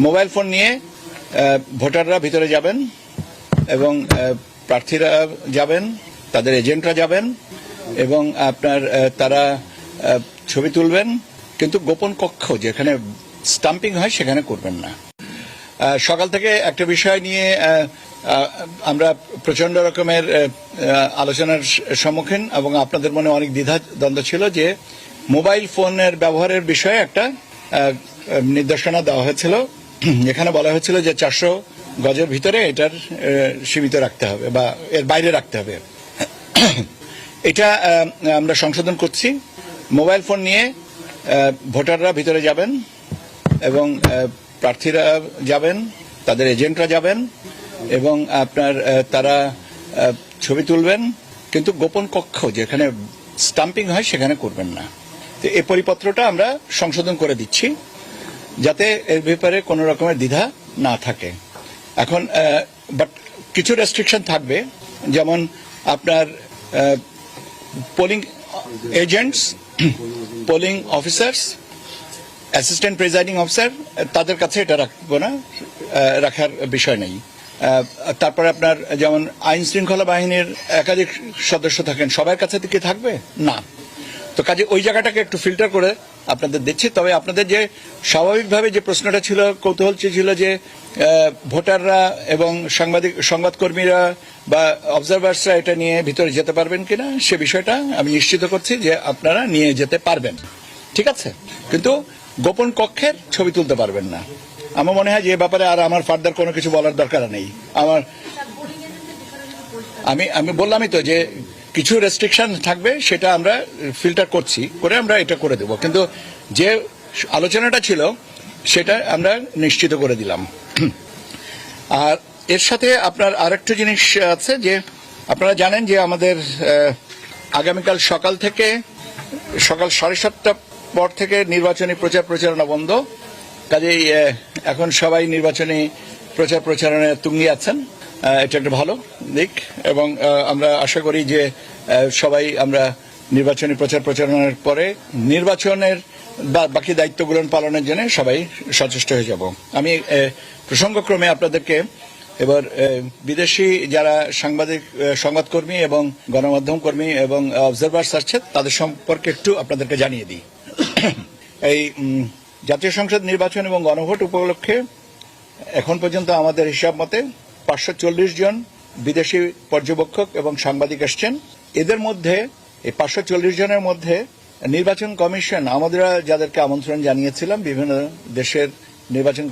Mobile phone নিয়ে ভোটাররা ভিতরে যাবেন এবং প্রার্থীরা যাবেন, তাদের এজেন্টরা যাবেন এবং তারা ছবি তুলবেন, কিন্তু গোপন কক্ষ যেখানে স্টাম্পিং হয় সেখানে করবেন না। সকাল থেকে একটা বিষয় নিয়ে আমরা প্রচন্ড রকমের আলোচনার সম্মুখীন এবং আপনাদের মনে অনেক দ্বিধা দ্বন্দ্ব ছিল যে মোবাইল ফোনের ব্যবহারের বিষয়ে একটা নির্দেশনা দেওয়া হয়েছিল। এখানে বলা হয়েছিল যে 400 গজের ভিতরে এটার সীমিত রাখতে হবে বা এর বাইরে রাখতে হবে। এটা আমরা সংশোধন করছি। মোবাইল ফোন নিয়ে ভোটাররা ভিতরে যাবেন এবং প্রার্থীরা যাবেন, তাদের এজেন্টরা যাবেন এবং তারা ছবি তুলবেন, কিন্তু গোপন কক্ষ যেখানে স্টাম্পিং হয় সেখানে করবেন না। তো এই পরিপত্রটা আমরা সংশোধন করে দিচ্ছি যাতে এর ব্যাপারে কোনো রকমের দ্বিধা না থাকে। এখন বাট কিছু রেস্ট্রিকশন থাকবে, যেমন আপনার polling agents, polling officers, assistant presiding officer, তাদের কাছে এটা রাখবো না, রাখার বিষয় নেই। তারপরে আপনার যেমন আইন শৃঙ্খলা বাহিনীর একাধিক সদস্য থাকেন, সবার কাছে কি থাকবে না। তো কাজে ওই জায়গাটাকে একটু ফিল্টার করে আপনাদের দিচ্ছি। তবে আপনাদের যে স্বাভাবিকভাবে যে প্রশ্নটা ছিল, কৌতূহল ছিল যে ভোটাররা এবং সংবাদকর্মীরা বা অবজারভার্সরা এটা নিয়ে ভিতরে যেতে পারবেন কিনা, সে বিষয়টা আমি নিশ্চিত করছি যে আপনারা নিয়ে যেতে পারবেন, ঠিক আছে, কিন্তু গোপন কক্ষের ছবি তুলতে পারবেন না। আমার মনে হয় যে ব্যাপারে আর আমার ফার্দার কোনো কিছু বলার দরকার নেই। আমি বললামই তো যে কিছু রেস্ট্রিকশন থাকবে, সেটা আমরা ফিল্টার করছি, করে আমরা এটা করে দেব, কিন্তু যে আলোচনাটা ছিল সেটা আমরা নিশ্চিত করে দিলাম। আর এর সাথে আপনার আরেকটা জিনিস আছে যে আপনারা জানেন যে আমাদের আগামীকাল সকাল 7:30 পর থেকে নির্বাচনী প্রচারণা বন্ধ। কাজেই এখন সবাই নির্বাচনী প্রচারণায় তুঙ্গে আছেন। এটা একটা ভালো দিক এবং আমরা আশা করি যে সবাই আমরা নির্বাচনী প্রচারণার পরে নির্বাচনের বাকি দায়িত্বগুলো পালনের জন্য সবাই সচেষ্ট হয়ে যাব। আমি প্রসঙ্গক্রমে আপনাদেরকে এবার বিদেশি যারা সংবাদকর্মী এবং গণমাধ্যম কর্মী এবং অবজারভার্স আছে তাদের সম্পর্কে একটু আপনাদেরকে জানিয়ে দিই। এই জাতীয় সংসদ নির্বাচন এবং গণভোট উপলক্ষে এখন পর্যন্ত আমাদের হিসাব মতে 540 জন বিদেশি পর্যবেক্ষক এবং সাংবাদিক আসছেন। এদের মধ্যে এই 540 জনের মধ্যে নির্বাচন কমিশন আমাদের যাদেরকে আমন্ত্রণ জানিয়েছিলাম, বিভিন্ন দেশের নির্বাচন